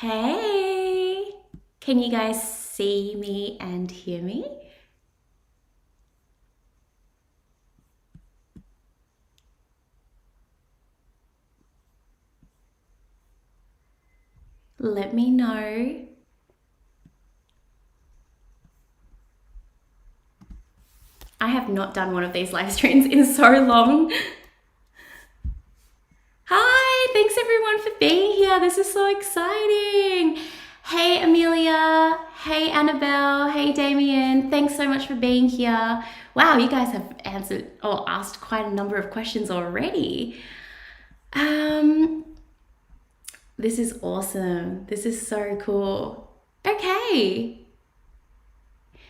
Hey, can you guys see me and hear me? Let me know. I have not done one of these live streams in so long. Hi, thanks everyone for being here. This is so exciting. Hey Amelia, hey Annabelle, hey Damien. Thanks so much for being here. Wow, you guys have answered or asked quite a number of questions already. This is awesome. This is so cool. Okay.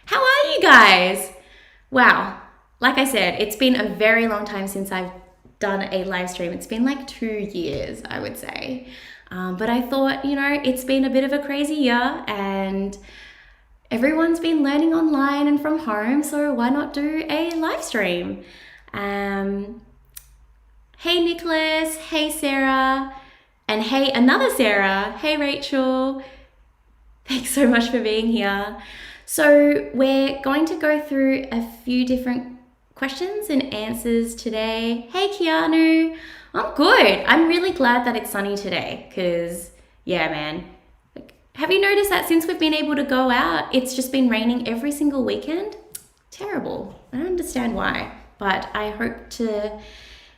How are you guys? Wow. Like I said, it's been a very long time since I've done a live stream. It's been like 2 years, I would say. But I thought, it's been a bit of a crazy year and everyone's been learning online and from home, so why not do a live stream? Hey Nicholas, hey Sarah, and hey another Sarah, hey Rachel. Thanks so much for being here. So we're going to go through a few different questions and answers today. Hey Keanu, I'm good. I'm really glad that it's sunny today because, yeah, man. Have you noticed that since we've been able to go out, it's just been raining every single weekend? Terrible. I don't understand why, but I hope to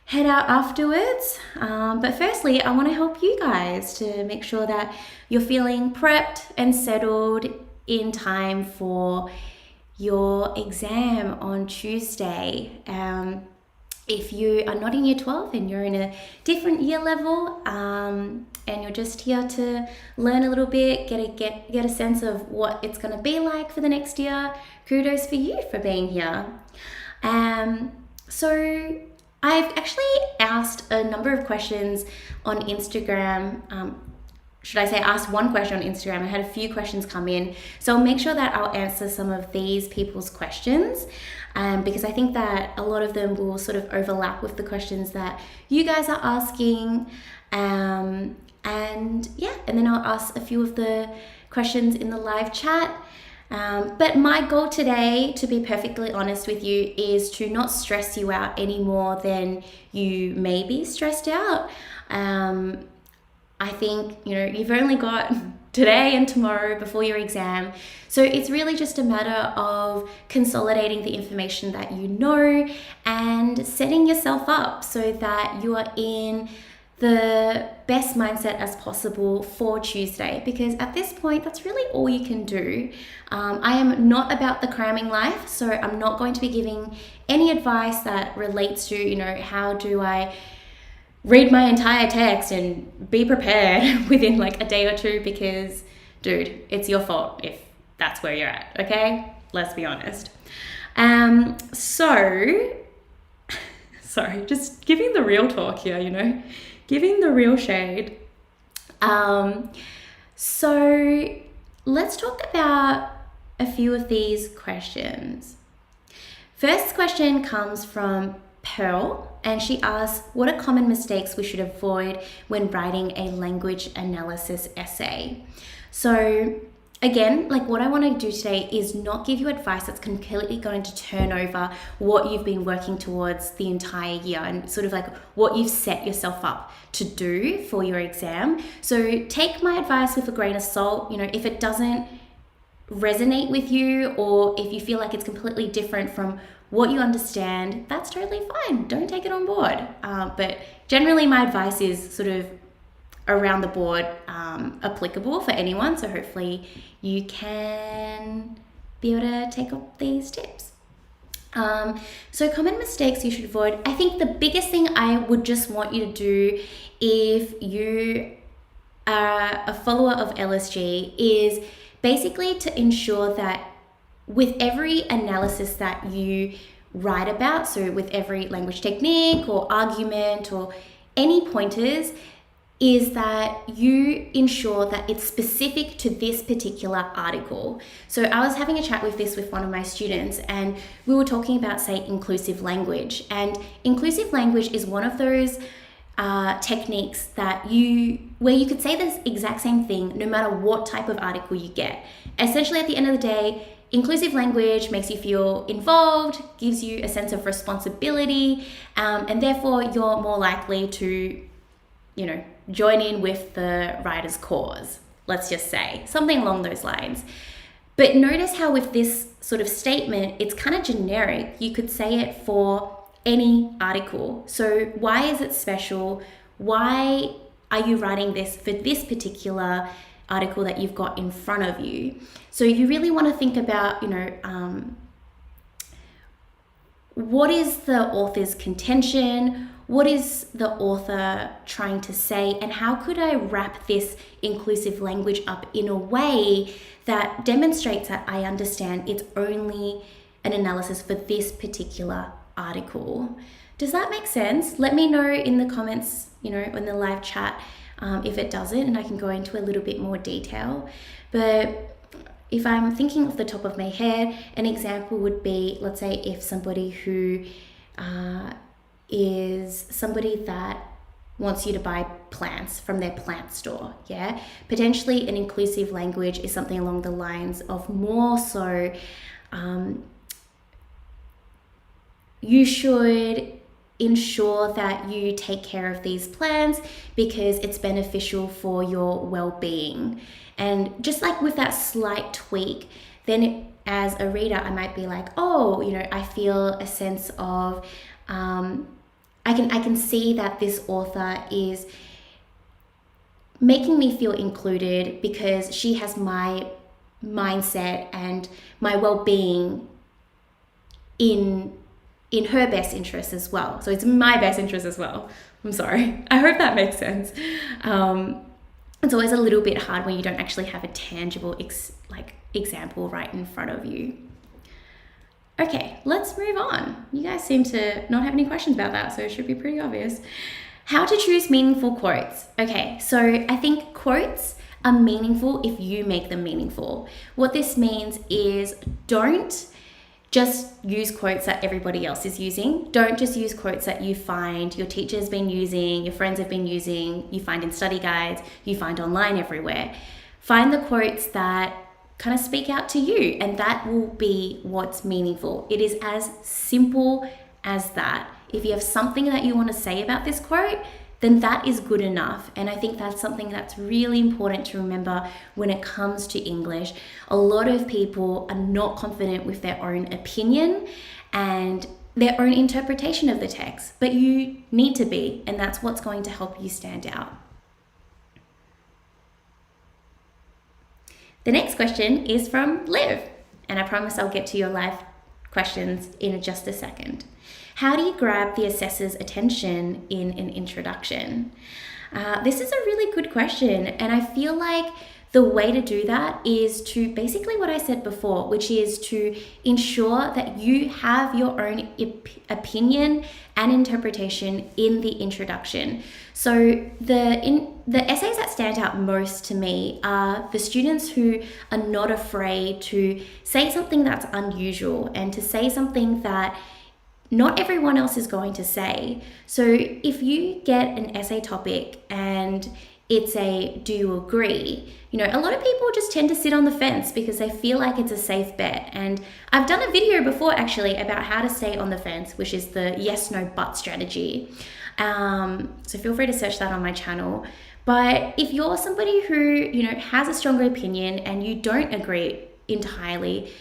head out afterwards. But firstly, I want to help you guys to make sure that you're feeling prepped and settled in time for your exam on Tuesday. If you are not in year 12 and you're in a different year level and you're just here to learn a little bit, get a sense of what it's going to be like for the next year, kudos for you for being here. So I've actually asked a number of questions on Instagram. Asked one question on Instagram. I had a few questions come in. So I'll make sure that I'll answer some of these people's questions because I think that a lot of them will sort of overlap with the questions that you guys are asking. And then I'll ask a few of the questions in the live chat. But my goal today, to be perfectly honest with you, is to not stress you out any more than you may be stressed out. I think, you've only got today and tomorrow before your exam. So it's really just a matter of consolidating the information that you know and setting yourself up so that you are in the best mindset as possible for Tuesday, because at this point, that's really all you can do. I am not about the cramming life, so I'm not going to be giving any advice that relates to, how do I read my entire text and be prepared within like a day or two, because, dude, it's your fault if that's where you're at, okay? Let's be honest. Sorry, just giving the real talk here, giving the real shade. So let's talk about a few of these questions. First question comes from Pearl, and she asks, what are common mistakes we should avoid when writing a language analysis essay? So again, like what I want to do today is not give you advice that's completely going to turn over what you've been working towards the entire year and sort of like what you've set yourself up to do for your exam. So take my advice with a grain of salt. If it doesn't resonate with you, or if you feel like it's completely different from what you understand, that's totally fine. Don't take it on board. But generally my advice is sort of around the board applicable for anyone. So hopefully you can be able to take up these tips. So common mistakes you should avoid. I think the biggest thing I would just want you to do if you are a follower of LSG is basically to ensure that with every analysis that you write about, so with every language technique or argument or any pointers, is that you ensure that it's specific to this particular article. So I was having a chat with one of my students, and we were talking about, say, inclusive language. And inclusive language is one of those techniques where you could say this exact same thing no matter what type of article you get. Essentially, at the end of the day, inclusive language makes you feel involved, gives you a sense of responsibility, and therefore you're more likely to, join in with the writer's cause. Let's just say something along those lines. But notice how with this sort of statement, it's kind of generic. You could say it for any article. So why is it special? Why are you writing this for this particular article that you've got in front of you? So you really want to think about, what is the author's contention? What is the author trying to say? And how could I wrap this inclusive language up in a way that demonstrates that I understand it's only an analysis for this particular article? Does that make sense? Let me know in the comments, in the live chat, if it doesn't, and I can go into a little bit more detail. But if I'm thinking off the top of my head, an example would be, let's say if somebody who is somebody that wants you to buy plants from their plant store, yeah? Potentially an inclusive language is something along the lines of more so, you should ensure that you take care of these plants because it's beneficial for your well-being. And just like with that slight tweak, then as a reader, I might be like, I feel a sense of, I can see that this author is making me feel included because she has my mindset and my well-being in her best interest as well. So it's my best interest as well. I'm sorry. I hope that makes sense. It's always a little bit hard when you don't actually have a tangible example right in front of you. Okay, let's move on. You guys seem to not have any questions about that, so it should be pretty obvious. How to choose meaningful quotes. Okay, so I think quotes are meaningful if you make them meaningful. What this means is don't just use quotes that everybody else is using. Don't just use quotes that you find your teacher's been using, your friends have been using, you find in study guides, you find online everywhere. Find the quotes that kind of speak out to you, and that will be what's meaningful. It is as simple as that. If you have something that you want to say about this quote, then that is good enough. And I think that's something that's really important to remember when it comes to English. A lot of people are not confident with their own opinion and their own interpretation of the text, but you need to be, and that's what's going to help you stand out. The next question is from Liv, and I promise I'll get to your live questions in just a second. How do you grab the assessor's attention in an introduction? This is a really good question, and I feel like the way to do that is to basically what I said before, which is to ensure that you have your own opinion and interpretation in the introduction. So the essays that stand out most to me are the students who are not afraid to say something that's unusual and to say something that not everyone else is going to say. So if you get an essay topic and it's a do you agree, a lot of people just tend to sit on the fence because they feel like it's a safe bet. And I've done a video before actually about how to stay on the fence, which is the yes, no, but strategy. So feel free to search that on my channel. But if you're somebody who, has a stronger opinion and you don't agree entirely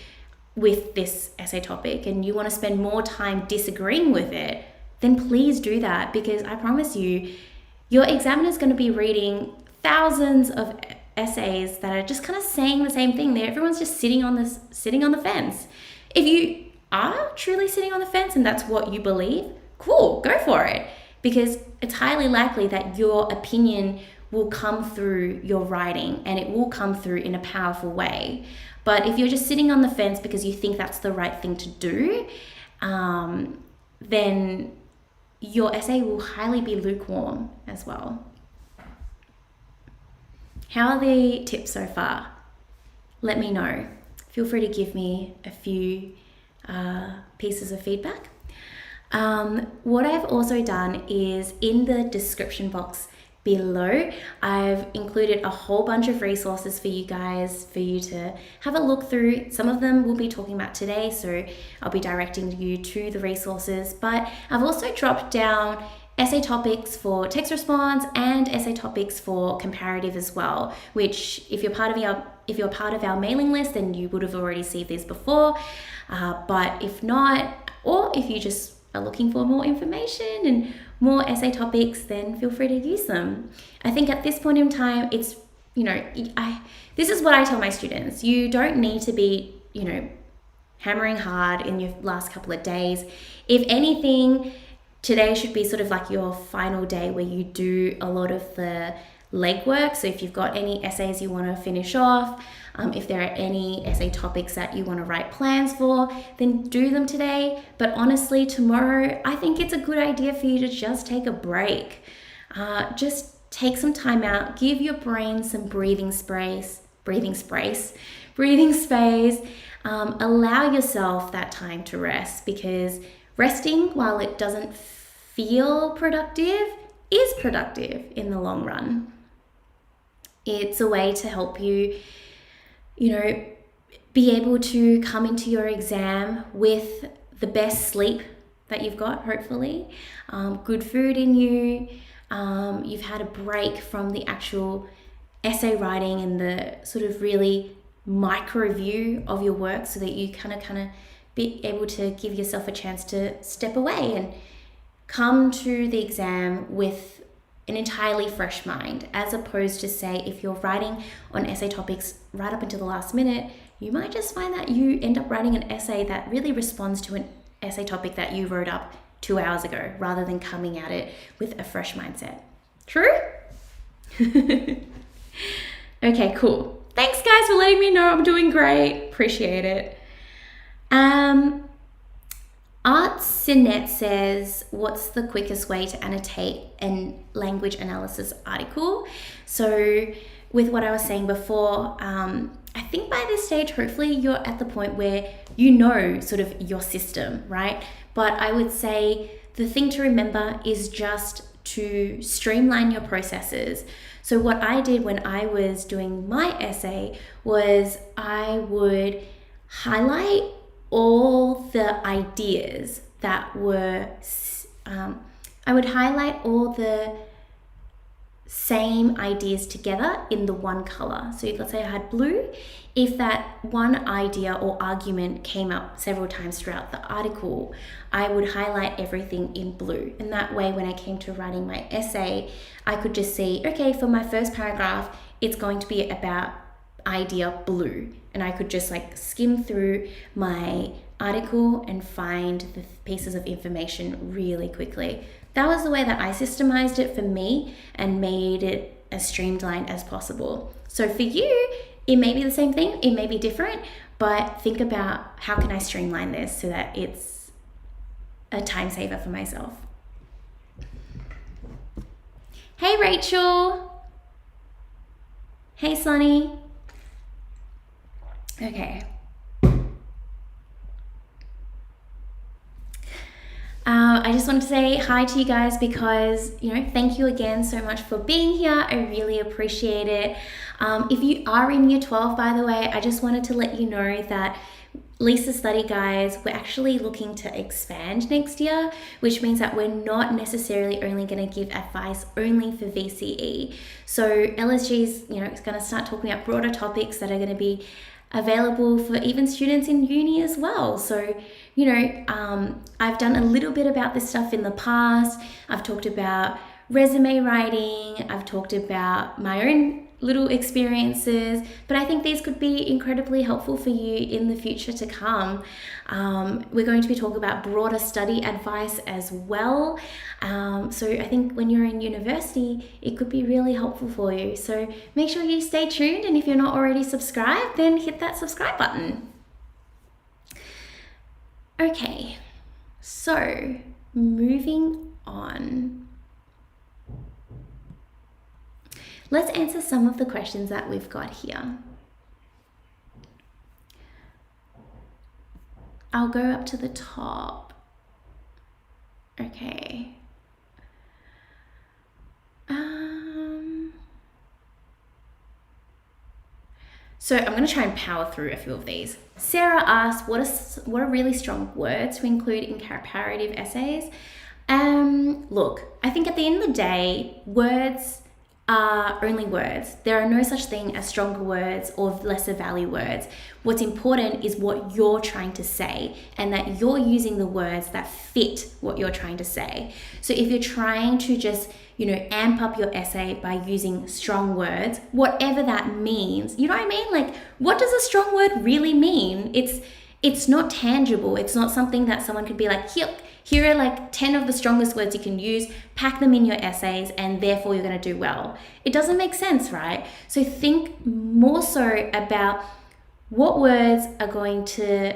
with this essay topic and you want to spend more time disagreeing with it, then please do that, because I promise you, your examiner is going to be reading thousands of essays that are just kind of saying the same thing. Everyone's just sitting on the fence. If you are truly sitting on the fence and that's what you believe, cool, go for it, because it's highly likely that your opinion will come through your writing and it will come through in a powerful way. But if you're just sitting on the fence because you think that's the right thing to do, then your essay will highly be lukewarm as well. How are the tips so far? Let me know. Feel free to give me a few pieces of feedback. What I've also done is in the description box below, I've included a whole bunch of resources for you guys, for you to have a look through. Some of them we'll be talking about today, so I'll be directing you to the resources, but I've also dropped down essay topics for text response and essay topics for comparative as well, which if you're part of our mailing list, then you would have already seen these before, but if not, or if you just are looking for more information and more essay topics, then feel free to use them. I think at this point in time, it's, this is what I tell my students. You don't need to be, hammering hard in your last couple of days. If anything, today should be sort of like your final day where you do a lot of the legwork. So if you've got any essays you want to finish off, if there are any essay topics that you want to write plans for, then do them today. But honestly, tomorrow, I think it's a good idea for you to just take a break. Just take some time out, give your brain some breathing space, allow yourself that time to rest, because resting, while it doesn't feel productive, is productive in the long run. It's a way to help you, be able to come into your exam with the best sleep that you've got, hopefully, good food in you, you've had a break from the actual essay writing and the sort of really micro view of your work, so that you kind of be able to give yourself a chance to step away and come to the exam with an entirely fresh mind, as opposed to, say, if you're writing on essay topics right up until the last minute, you might just find that you end up writing an essay that really responds to an essay topic that you wrote up 2 hours ago, rather than coming at it with a fresh mindset. True? Okay, cool. Thanks guys for letting me know I'm doing great. Appreciate it. Art Sinet says, what's the quickest way to annotate a language analysis article? So with what I was saying before, I think by this stage, hopefully you're at the point where you know sort of your system, right? But I would say the thing to remember is just to streamline your processes. So what I did when I was doing my essay was I would highlight all the ideas that were, I would highlight all the same ideas together in the one color. So let's say I had blue. If that one idea or argument came up several times throughout the article, I would highlight everything in blue. And that way, when I came to writing my essay, I could just see, okay, for my first paragraph, it's going to be about idea blue. And I could just like skim through my article and find the pieces of information really quickly. That was the way that I systemized it for me and made it as streamlined as possible. So for you, it may be the same thing, it may be different, but think about how can I streamline this so that it's a time saver for myself. Hey Rachel. Hey Sunny. Okay. I just wanted to say hi to you guys because, thank you again so much for being here. I really appreciate it. If you are in year 12, by the way, I just wanted to let you know that Lisa's Study Guides, we're actually looking to expand next year, which means that we're not necessarily only going to give advice only for VCE. So LSG is, is going to start talking about broader topics that are going to be available for even students in uni as well. So, I've done a little bit about this stuff in the past. I've talked about resume writing. I've talked about my own little experiences, but I think these could be incredibly helpful for you in the future to come. We're going to be talking about broader study advice as well. So I think when you're in university, it could be really helpful for you. So make sure you stay tuned, and if you're not already subscribed, then hit that subscribe button. Okay, so moving on. Let's answer some of the questions that we've got here. I'll go up to the top. Okay. So I'm going to try and power through a few of these. Sarah asked, what are really strong words to include in comparative essays? Look, I think at the end of the day, words are only words. There are no such thing as stronger words or lesser value words. What's important is what you're trying to say and that you're using the words that fit what you're trying to say. So if you're trying to just, amp up your essay by using strong words, whatever that means, you know what I mean? Like, what does a strong word really mean? It's not tangible. It's not something that someone could be like, here are like 10 of the strongest words you can use, pack them in your essays, and therefore you're going to do well. It doesn't make sense, right? So think more so about what words are going to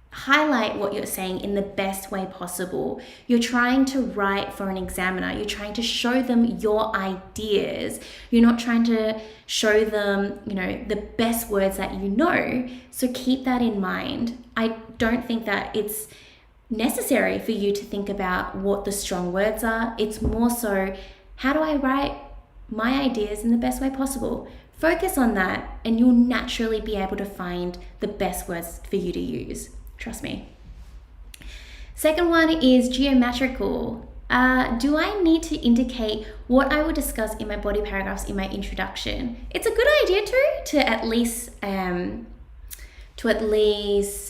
highlight what you're saying in the best way possible. You're trying to write for an examiner. You're trying to show them your ideas. You're not trying to show them, the best words that you know. So keep that in mind. I don't think that it's necessary for you to think about what the strong words are. It's more so, how do I write my ideas in the best way possible? Focus on that and you'll naturally be able to find the best words for you to use. Trust me. Second one is geometrical. Do I need to indicate what I will discuss in my body paragraphs in my introduction? It's a good idea to at least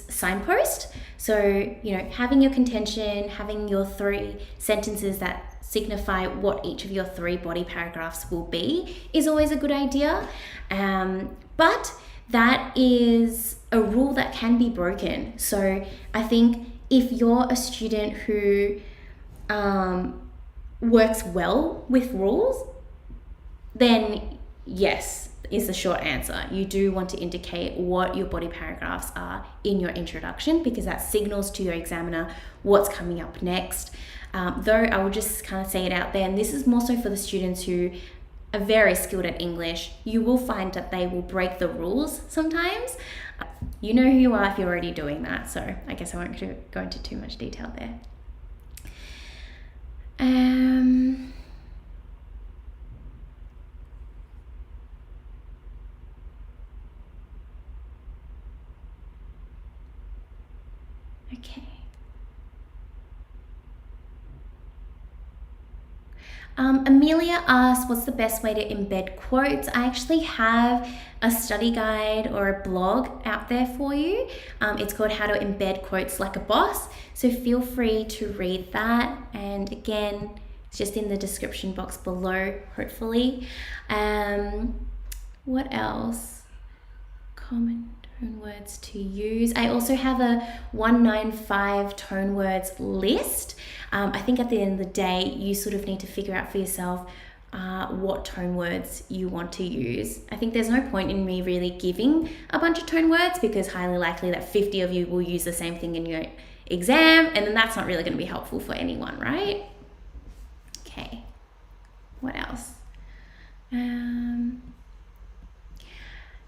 signpost. So, having your contention, having your 3 sentences that signify what each of your 3 body paragraphs will be is always a good idea. But that is a rule that can be broken. So I think if you're a student who works well with rules, then yes, is the short answer. You do want to indicate what your body paragraphs are in your introduction because that signals to your examiner what's coming up next. Though I will just kind of say it out there, and this is more so for the students who are very skilled at English, you will find that they will break the rules sometimes. You know who you are if you're already doing that, so I guess I won't go into too much detail there. Okay. Amelia asked, what's the best way to embed quotes? I actually have a study guide or a blog out there for you. It's called How to Embed Quotes Like a Boss. So feel free to read that. And again, it's just in the description box below, hopefully. What else? Common tone words to use. I also have a 195 tone words list. I think at the end of the day, you sort of need to figure out for yourself what tone words you want to use. I think there's no point in me really giving a bunch of tone words because highly likely that 50 of you will use the same thing in your exam, and then that's not really going to be helpful for anyone, right? Okay, what else?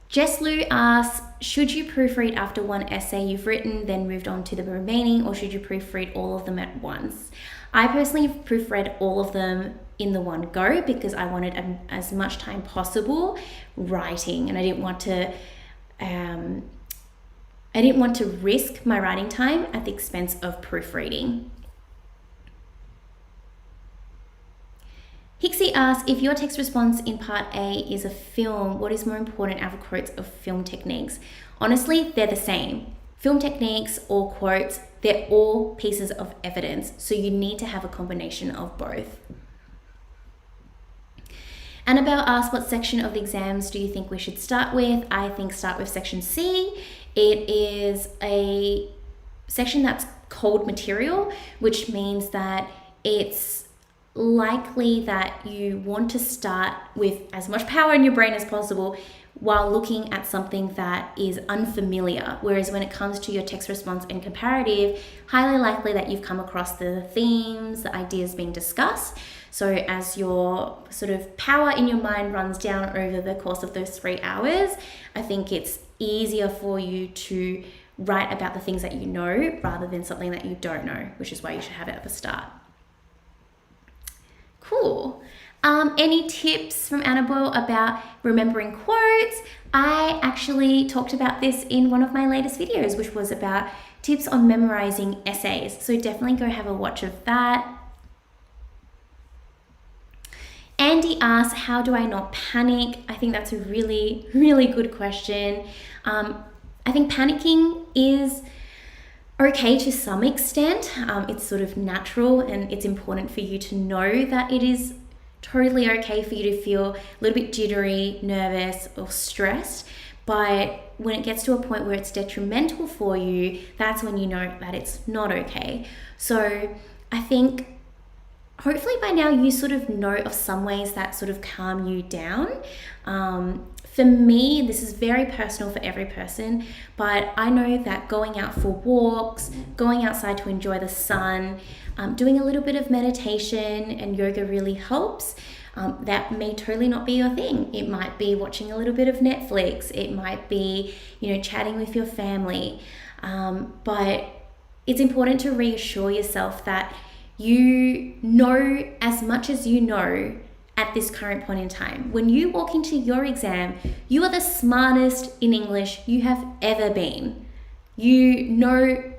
Jess Lou asks, should you proofread after one essay you've written, then moved on to the remaining, or should you proofread all of them at once? I personally proofread all of them in the one go because I wanted as much time possible writing, and I didn't want to risk my writing time at the expense of proofreading. Hixie asks, if your text response in part A is a film, what is more important out of quotes of film techniques? Honestly, they're the same. Film techniques or quotes, they're all pieces of evidence. So you need to have a combination of both. Annabelle asks, what section of the exams do you think we should start with? I think start with section C. It is a section that's cold material, which means that it's likely that you want to start with as much power in your brain as possible while looking at something that is unfamiliar. Whereas when it comes to your text response and comparative, highly likely that you've come across the themes, the ideas being discussed. So as your sort of power in your mind runs down over the course of those 3 hours, I think it's easier for you to write about the things that you know rather than something that you don't know, which is why you should have it at the start. Cool. Any tips from Annabelle about remembering quotes? I actually talked about this in one of my latest videos, which was about tips on memorizing essays. So definitely go have a watch of that. Andy asks, how do I not panic? I think that's a really, really good question. I think panicking is okay to some extent. It's sort of natural, and it's important for you to know that it is totally okay for you to feel a little bit jittery, nervous, or stressed. But when it gets to a point where it's detrimental for you, that's when you know that it's not okay. So I think hopefully by now you sort of know of some ways that sort of calm you down. For me, this is very personal for every person, but I know that going out for walks, going outside to enjoy the sun, doing a little bit of meditation and yoga really helps. That may totally not be your thing. It might be watching a little bit of Netflix. It might be, chatting with your family. But it's important to reassure yourself that you know as much as you know at this current point in time. When you walk into your exam, you are the smartest in English you have ever been. You know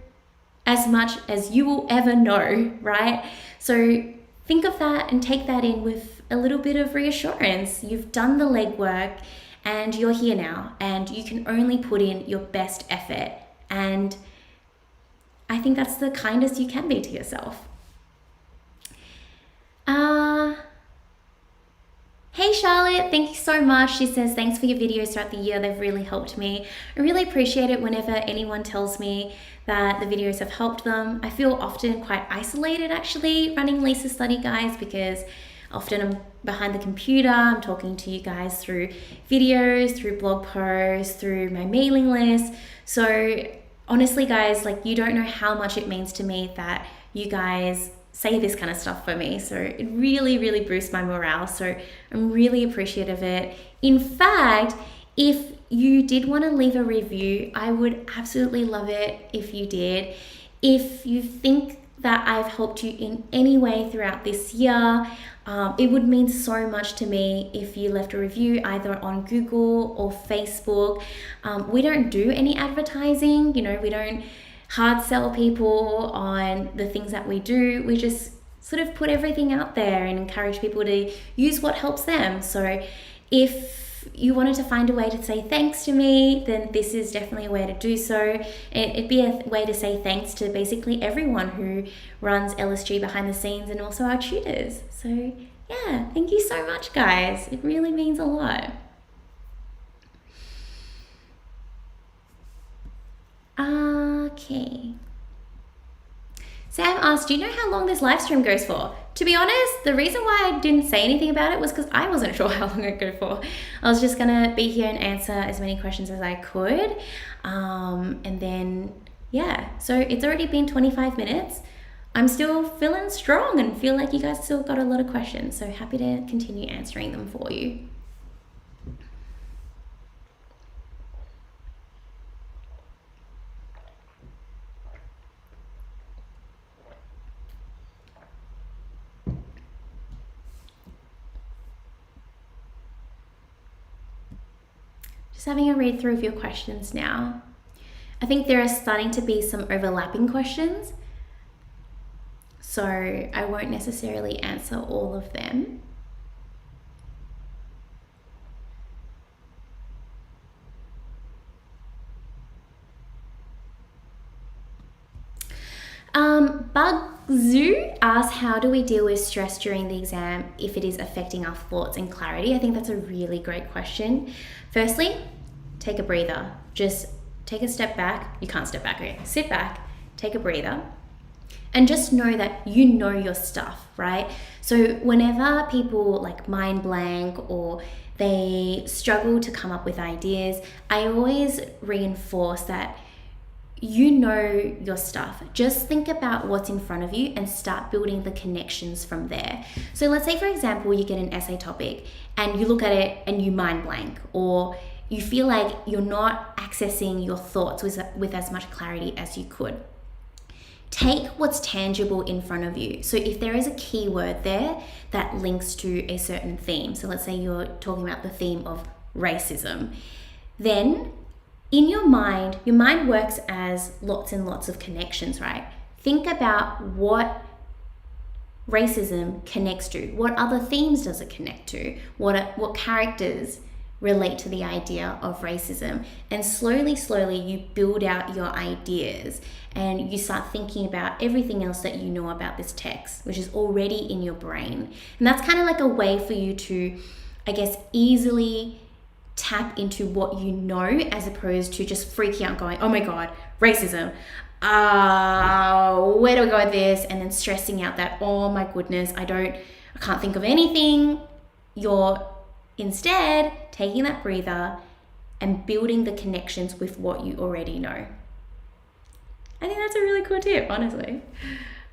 as much as you will ever know, right? So think of that and take that in with a little bit of reassurance. You've done the legwork and you're here now, and you can only put in your best effort. And I think that's the kindest you can be to yourself. Hey Charlotte, thank you so much. She says, thanks for your videos throughout the year. They've really helped me. I really appreciate it whenever anyone tells me that the videos have helped them. I feel often quite isolated actually running Lisa's Study Guides, because often I'm behind the computer, I'm talking to you guys through videos, through blog posts, through my mailing list. So honestly guys, you don't know how much it means to me that you guys say this kind of stuff for me. So it really, really boosts my morale. So I'm really appreciative of it. In fact, if you did want to leave a review, I would absolutely love it if you did. If you think that I've helped you in any way throughout this year, it would mean so much to me if you left a review either on Google or Facebook. We don't do any advertising, we don't hard sell people on the things that we do. We just sort of put everything out there and encourage people to use what helps them. So if you wanted to find a way to say thanks to me, then this is definitely a way to do so. It'd be a way to say thanks to basically everyone who runs LSG behind the scenes and also our tutors. So yeah, thank you so much guys. It really means a lot. Okay. Sam asked, do you know how long this live stream goes for? To be honest, the reason why I didn't say anything about it was because I wasn't sure how long it would go for. I was just gonna be here and answer as many questions as I could. And then, yeah, so it's already been 25 minutes. I'm still feeling strong and feel like you guys still got a lot of questions. So happy to continue answering them for you. Just having a read through of your questions now. I think there are starting to be some overlapping questions, so I won't necessarily answer all of them. Bugzoo asks, how do we deal with stress during the exam if it is affecting our thoughts and clarity? I think that's a really great question. Firstly, take a breather. Just take a step back. You can't step back, okay? Sit back, take a breather, and just know that you know your stuff, right? So whenever people mind blank or they struggle to come up with ideas, I always reinforce that you know your stuff. Just think about what's in front of you and start building the connections from there. So let's say, for example, you get an essay topic and you look at it and you mind blank, or you feel like you're not accessing your thoughts with as much clarity as you could. Take what's tangible in front of you. So if there is a keyword there that links to a certain theme, so let's say you're talking about the theme of racism, then in your mind works as lots and lots of connections, right? Think about what racism connects to. What other themes does it connect to? What characters relate to the idea of racism? And slowly you build out your ideas and you start thinking about everything else that you know about this text, which is already in your brain. And that's kind of like a way for you to, I guess, easily tap into what you know, as opposed to just freaking out going, oh my God, racism. Where do I go with this? And then stressing out that, oh my goodness, I can't think of anything. You're instead taking that breather and building the connections with what you already know. I think that's a really cool tip, honestly.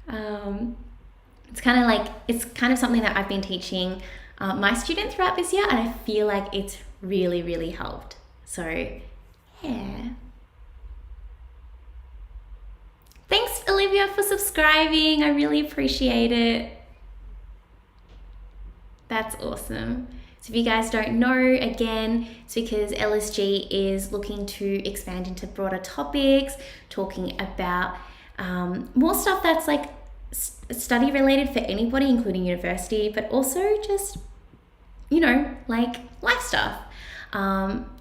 It's kind of something that I've been teaching my students throughout this year, and I feel like it's really, really helped. So, yeah. Thanks, Olivia, for subscribing. I really appreciate it. That's awesome. So if you guys don't know, again, it's because LSG is looking to expand into broader topics, talking about more stuff that's like study related for anybody, including university, but also just, like life stuff.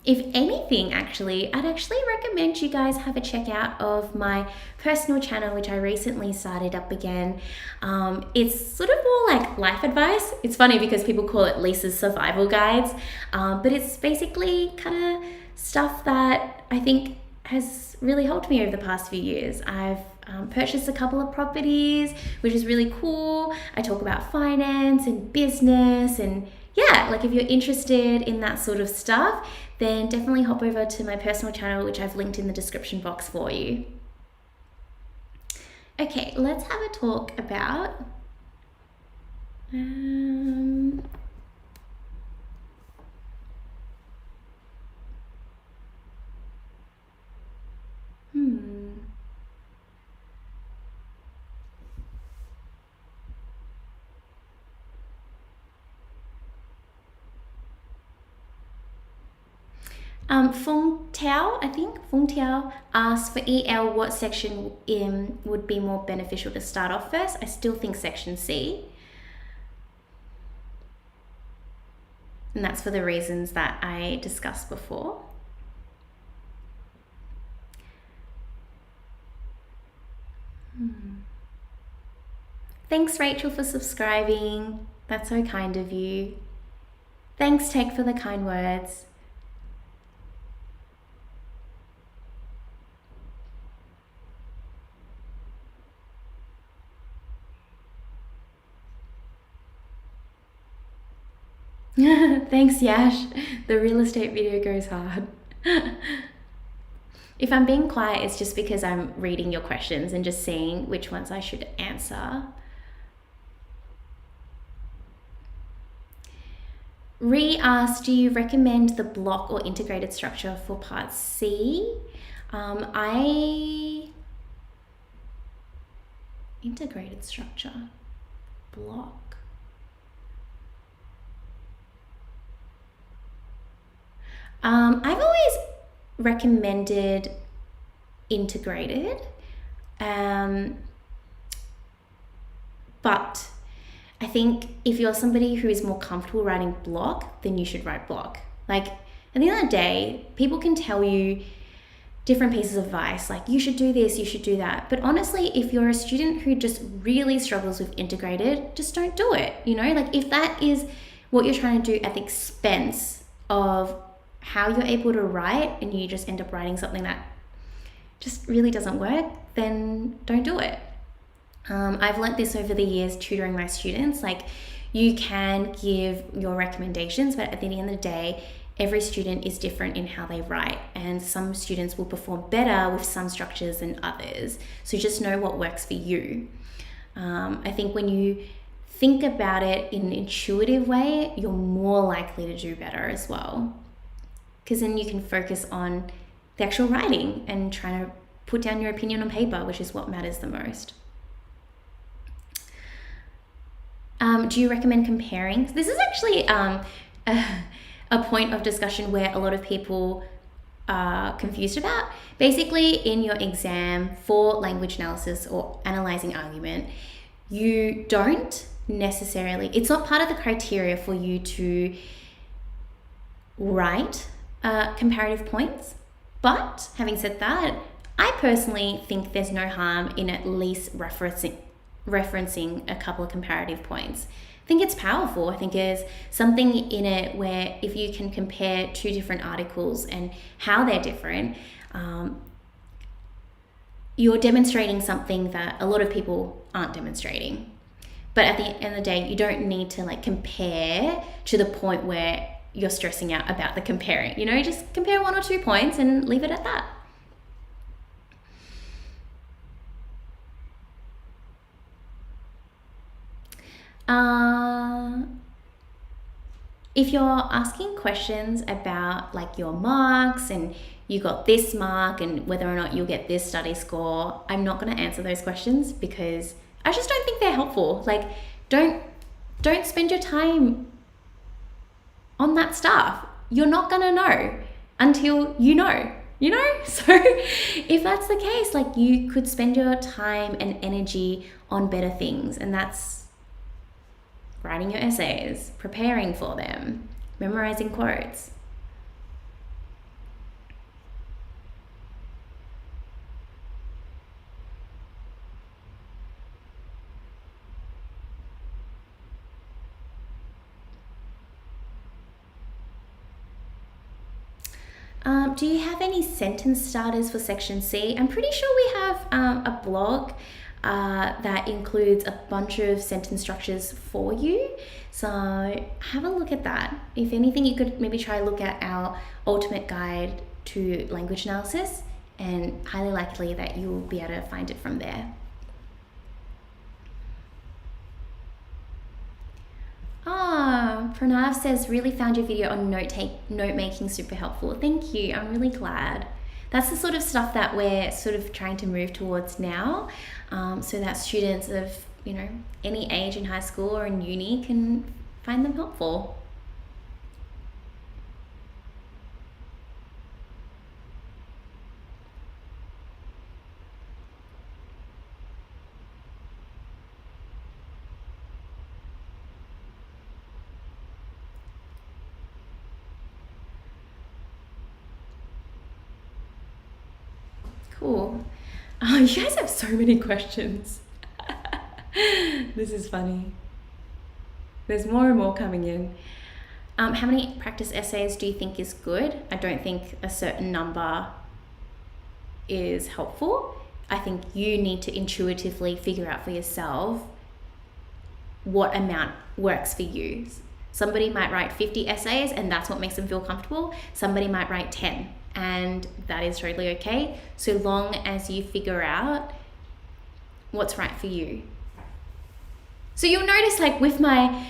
If anything, actually, I'd actually recommend you guys have a check out of my personal channel, which I recently started up again. It's sort of more like life advice. It's funny because people call it Lisa's survival guides, but it's basically kind of stuff that I think has really helped me over the past few years. I've purchased a couple of properties, which is really cool. I talk about finance and business, and yeah, like if you're interested in that sort of stuff, then definitely hop over to my personal channel, which I've linked in the description box for you. Okay, let's have a talk about Feng Tiao asked for EL, what section would be more beneficial to start off first? I still think section C. And that's for the reasons that I discussed before. Thanks, Rachel, for subscribing. That's so kind of you. Thanks, Tech, for the kind words. Thanks, Yash. The real estate video goes hard. If I'm being quiet, it's just because I'm reading your questions and just seeing which ones I should answer. Re-asked, do you recommend the block or integrated structure for part C? Integrated structure, block. I've always recommended integrated, but I think if you're somebody who is more comfortable writing block, then you should write block. Like, at the end of the day, people can tell you different pieces of advice, like you should do this, you should do that. But honestly, if you're a student who just really struggles with integrated, just don't do it. Like if that is what you're trying to do at the expense of how you're able to write, and you just end up writing something that just really doesn't work, then don't do it. I've learnt this over the years tutoring my students. Like, you can give your recommendations, but at the end of the day, every student is different in how they write, and some students will perform better with some structures than others. So just know what works for you. I think when you think about it in an intuitive way, you're more likely to do better as well. because then you can focus on the actual writing and trying to put down your opinion on paper, which is what matters the most. Do you recommend comparing? This is actually a point of discussion where a lot of people are confused about. Basically, in your exam for language analysis or analyzing argument, you don't necessarily, it's not part of the criteria for you to write comparative points. But having said that, I personally think there's no harm in at least referencing a couple of comparative points. I think it's powerful. I think there's something in it where if you can compare two different articles and how they're different, you're demonstrating something that a lot of people aren't demonstrating. But at the end of the day, you don't need to like compare to the point where you're stressing out about the comparing. You know, just compare 1 or 2 points and leave it at that. If you're asking questions about like your marks and you got this mark and whether or not you'll get this study score, I'm not going to answer those questions because I just don't think they're helpful. Like, don't spend your time on that stuff. You're not going to know until you know. So if that's the case, like, you could spend your time and energy on better things, and that's writing your essays, preparing for them, memorizing quotes. Do you have any sentence starters for section C? I'm pretty sure we have a blog that includes a bunch of sentence structures for you. So have a look at that. If anything, you could maybe try to look at our ultimate guide to language analysis, and highly likely that you'll be able to find it from there. Pranav says, really found your video on note making super helpful. Thank you. I'm really glad. That's the sort of stuff that we're sort of trying to move towards now, so that students of, you know, any age in high school or in uni can find them helpful. Cool. Oh, you guys have so many questions. This is funny. There's more and more coming in. How many practice essays do you think is good? I don't think a certain number is helpful. I think you need to intuitively figure out for yourself what amount works for you. Somebody might write 50 essays and that's what makes them feel comfortable. Somebody might write 10. And that is totally okay, so long as you figure out what's right for you. So you'll notice, like, with my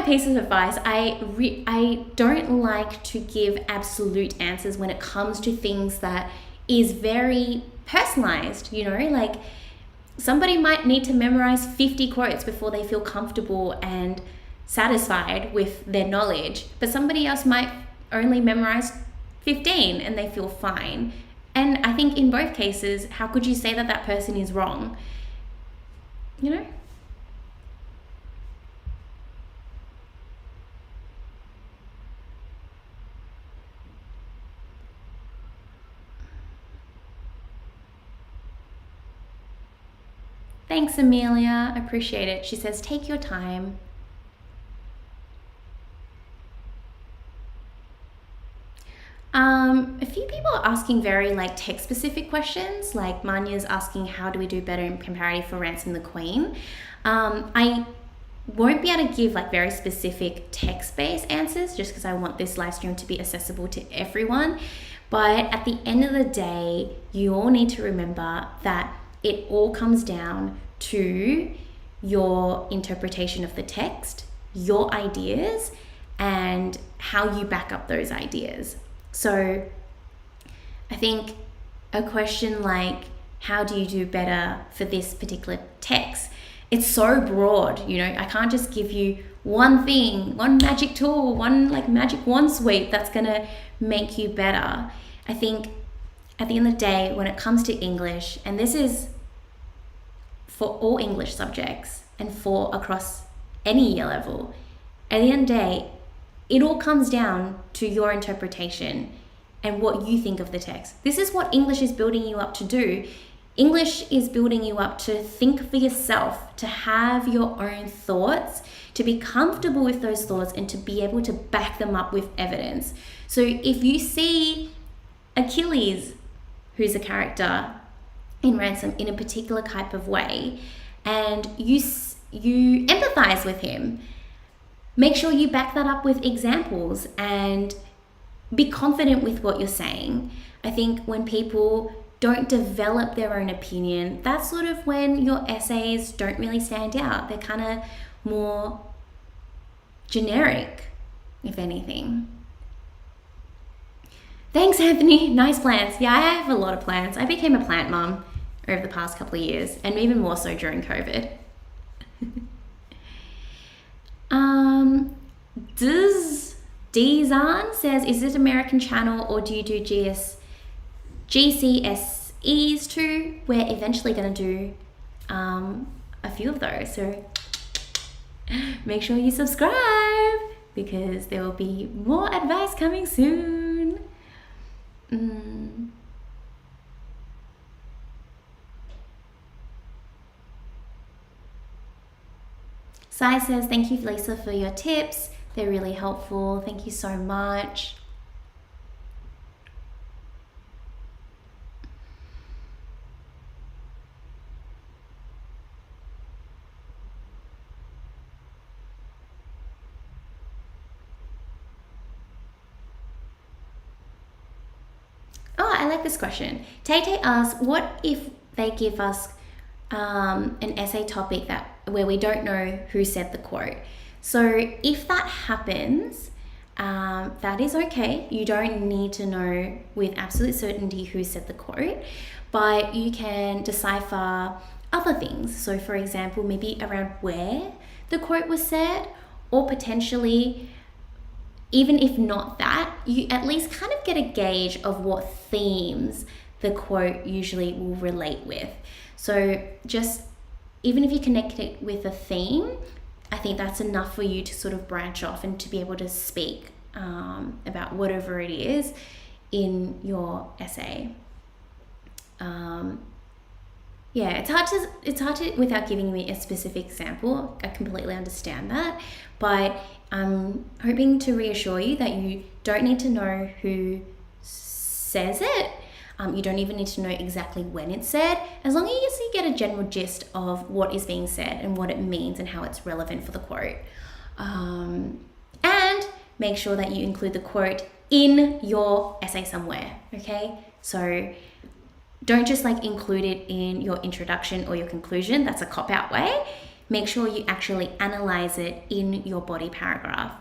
piece of advice, I don't like to give absolute answers when it comes to things that is very personalized. You know, like, somebody might need to memorize 50 quotes before they feel comfortable and satisfied with their knowledge, but somebody else might only memorize 15 and they feel fine. And I think in both cases, how could you say that that person is wrong? You know? Thanks, Amelia. Appreciate it. She says, take your time. A few people are asking very like text-specific questions, like Manya's asking, how do we do better in comparative for Ransom the Queen? I won't be able to give like very specific text-based answers just because I want this live stream to be accessible to everyone. But at the end of the day, you all need to remember that it all comes down to your interpretation of the text, your ideas, and how you back up those ideas. So I think a question like, how do you do better for this particular text? It's so broad, you know, I can't just give you one thing, one magic tool, one like magic wand sweep that's gonna make you better. I think at the end of the day, when it comes to English, and this is for all English subjects and for across any year level, at the end of the day, it all comes down to your interpretation and what you think of the text. This is what English is building you up to do. English is building you up to think for yourself, to have your own thoughts, to be comfortable with those thoughts, and to be able to back them up with evidence. So if you see Achilles, who's a character in Ransom, in a particular type of way, and you empathize with him, make sure you back that up with examples and be confident with what you're saying. I think when people don't develop their own opinion, that's sort of when your essays don't really stand out. They're kind of more generic, if anything. Thanks, Anthony. Nice plants. Yeah, I have a lot of plants. I became a plant mum over the past couple of years, and even more so during COVID. Dizan says, is it American channel or do you do GCSEs too? We're eventually going to do a few of those, so make sure you subscribe because there will be more advice coming soon. Sai says, thank you, Lisa, for your tips. They're really helpful. Thank you so much. Oh, I like this question. Tay asks, what if they give us an essay topic where we don't know who said the quote? So if that happens, that is okay. You don't need to know with absolute certainty who said the quote, but you can decipher other things. So for example, maybe around where the quote was said, or potentially, even if not that, you at least kind of get a gauge of what themes the quote usually will relate with. So just, even if you connect it with a theme, I think that's enough for you to sort of branch off and to be able to speak about whatever it is in your essay. Yeah, it's hard to without giving me a specific example. I completely understand that, but I'm hoping to reassure you that you don't need to know who says it. You don't even need to know exactly when it's said, as long as you get a general gist of what is being said and what it means and how it's relevant for the quote. And make sure that you include the quote in your essay somewhere, okay? So don't just like include it in your introduction or your conclusion. That's a cop-out way. Make sure you actually analyze it in your body paragraph.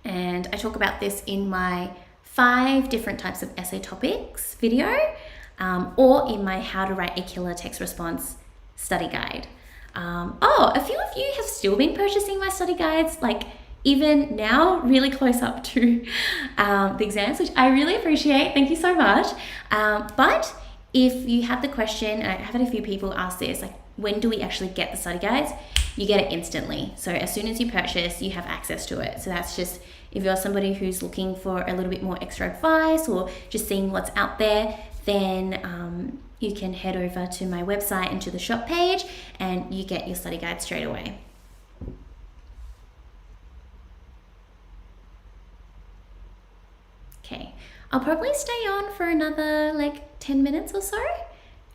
And I talk about this in my 5 different types of essay topics video, or in my How to Write a Killer Text Response study guide. A few of you have still been purchasing my study guides, like even now, really close up to the exams, which I really appreciate. Thank you so much. But if you have the question, and I've had a few people ask this, like, when do we actually get the study guides? You get it instantly. So as soon as you purchase, you have access to it. So that's just, if you're somebody who's looking for a little bit more extra advice or just seeing what's out there, then you can head over to my website and to the shop page and you get your study guide straight away. Okay, I'll probably stay on for another like 10 minutes or so,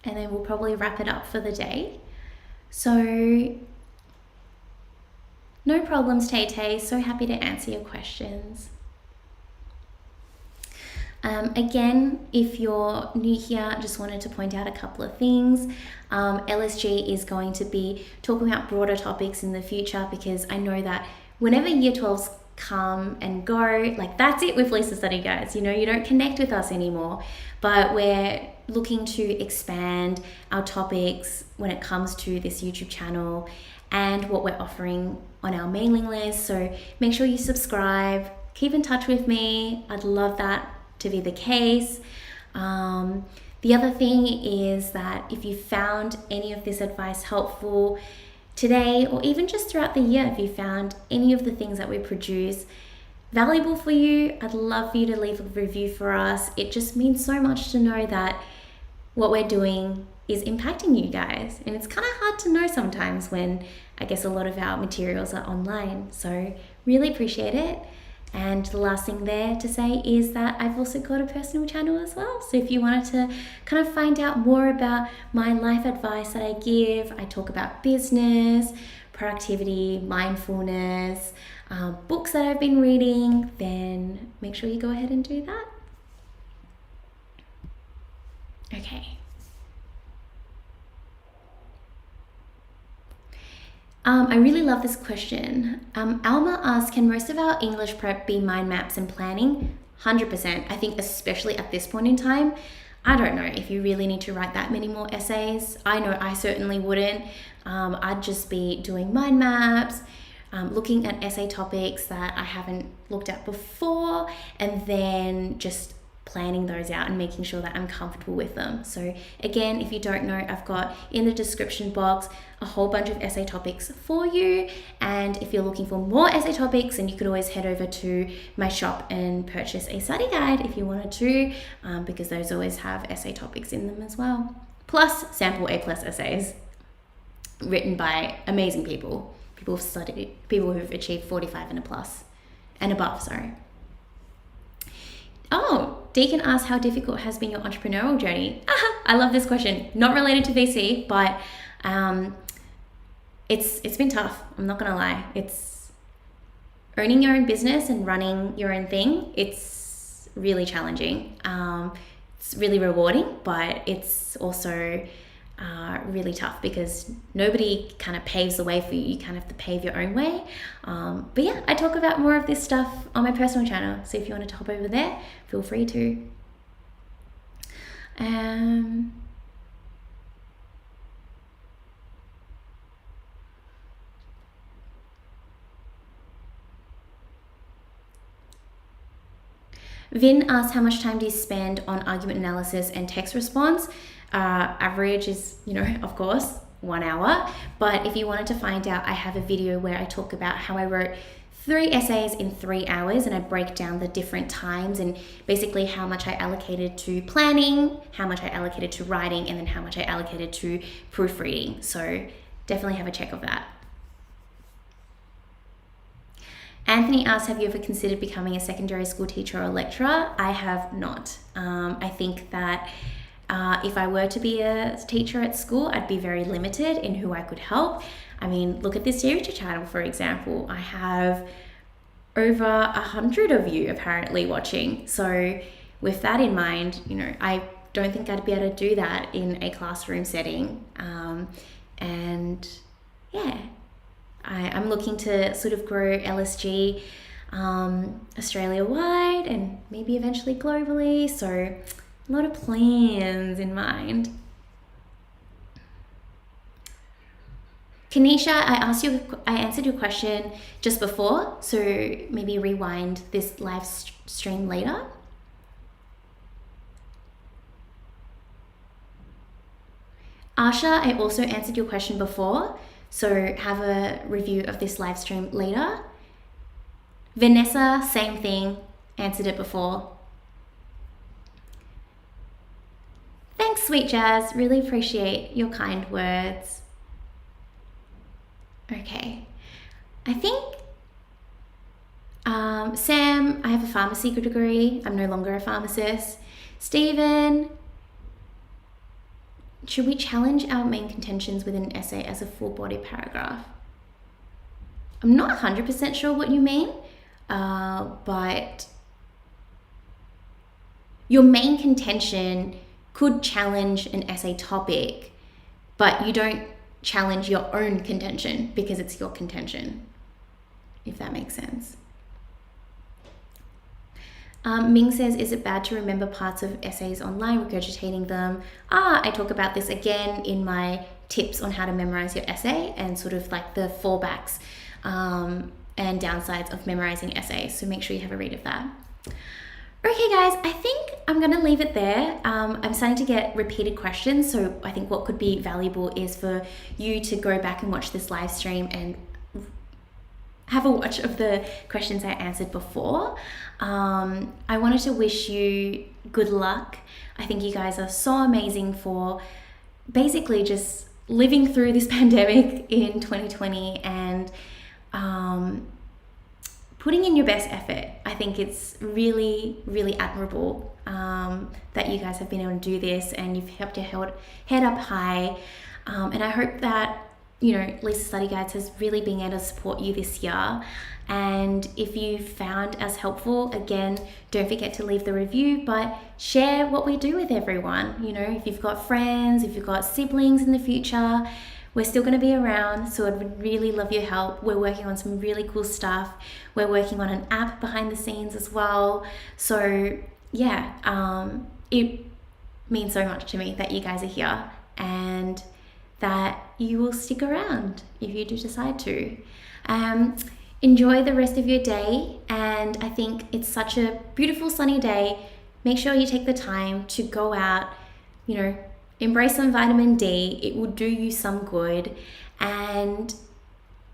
and then we'll probably wrap it up for the day. So no problems, Tay. So happy to answer your questions. Again, if you're new here, I just wanted to point out a couple of things. LSG is going to be talking about broader topics in the future, because I know that whenever Year 12s come and go. Like, that's it with Lisa Study Guides. You know, you don't connect with us anymore, but we're looking to expand our topics when it comes to this YouTube channel and what we're offering on our mailing list. So make sure you subscribe, keep in touch with me. I'd love that to be the case. The other thing is that if you found any of this advice helpful today, or even just throughout the year, if you found any of the things that we produce valuable for you, I'd love for you to leave a review for us. It just means so much to know that what we're doing is impacting you guys. And it's kind of hard to know sometimes when I guess a lot of our materials are online. So really appreciate it. And the last thing there to say is that I've also got a personal channel as well. So if you wanted to kind of find out more about my life advice that I give, I talk about business, productivity, mindfulness, books that I've been reading, then make sure you go ahead and do that. Okay. I really love this question. Alma asks, can most of our English prep be mind maps and planning? 100%. I think especially at this point in time, I don't know if you really need to write that many more essays. I know I certainly wouldn't. I'd just be doing mind maps, looking at essay topics that I haven't looked at before, and then just planning those out and making sure that I'm comfortable with them. So again, if you don't know, I've got in the description box a whole bunch of essay topics for you. And if you're looking for more essay topics, then you could always head over to my shop and purchase a study guide if you wanted to, because those always have essay topics in them as well. Plus sample A+ essays written by amazing people, people who've achieved 45 and above, sorry. Oh, Deacon asked how difficult has been your entrepreneurial journey. I love this question. Not related to VC, but it's been tough. I'm not gonna lie. It's owning your own business and running your own thing. It's really challenging. It's really rewarding, but it's also really tough because nobody kind of paves the way for you. You kind of have to pave your own way. But yeah, I talk about more of this stuff on my personal channel. So if you wanted to hop over there, feel free to. Vin asks, how much time do you spend on argument analysis and text response? Average is, of course, 1 hour. But if you wanted to find out, I have a video where I talk about how I wrote 3 essays in 3 hours, and I break down the different times and basically how much I allocated to planning, how much I allocated to writing, and then how much I allocated to proofreading. So definitely have a check of that. Anthony asks, have you ever considered becoming a secondary school teacher or lecturer? I have not. I think that if I were to be a teacher at school, I'd be very limited in who I could help. I mean, look at this YouTube channel, for example. I have over 100 of you apparently watching. So with that in mind, I don't think I'd be able to do that in a classroom setting. And yeah, I'm looking to sort of grow LSG Australia-wide and maybe eventually globally. So a lot of plans in mind. Kanisha, I answered your question just before, so maybe rewind this live stream later. Asha, I also answered your question before, so have a review of this live stream later. Vanessa, same thing, answered it before. Thanks, Sweet Jazz, really appreciate your kind words. Okay, I think Sam, I have a pharmacy degree. I'm no longer a pharmacist. Stephen, should we challenge our main contentions with an essay as a full body paragraph? I'm not 100% sure what you mean, but your main contention could challenge an essay topic, but you don't challenge your own contention because it's your contention, if that makes sense. Ming says, is it bad to remember parts of essays online, regurgitating them? I talk about this again in my tips on how to memorize your essay and sort of like the fallbacks and downsides of memorizing essays. So make sure you have a read of that. Okay guys, I think I'm going to leave it there. I'm starting to get repeated questions, so I think what could be valuable is for you to go back and watch this live stream and have a watch of the questions I answered before. I wanted to wish you good luck. I think you guys are so amazing for basically just living through this pandemic in 2020 and putting in your best effort. I think it's really, really admirable that you guys have been able to do this and you've kept your head up high. And I hope that, you know, Lisa Study Guides has really been able to support you this year. And if you found us helpful, again, don't forget to leave the review, but share what we do with everyone. You know, if you've got friends, if you've got siblings in the future, we're still going to be around, so I would really love your help. We're working on some really cool stuff. We're working on an app behind the scenes as well. So yeah, it means so much to me that you guys are here and that you will stick around if you do decide to. Enjoy the rest of your day, and I think it's such a beautiful sunny day. Make sure you take the time to go out, you know, embrace some vitamin D. It will do you some good. And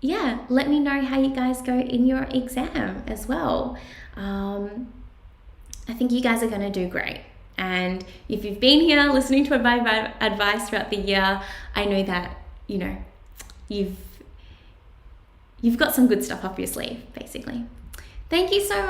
yeah, let me know how you guys go in your exam as well. I think you guys are going to do great. And if you've been here listening to my advice throughout the year, I know that, you know, you've got some good stuff up your sleeve, basically. Thank you so much.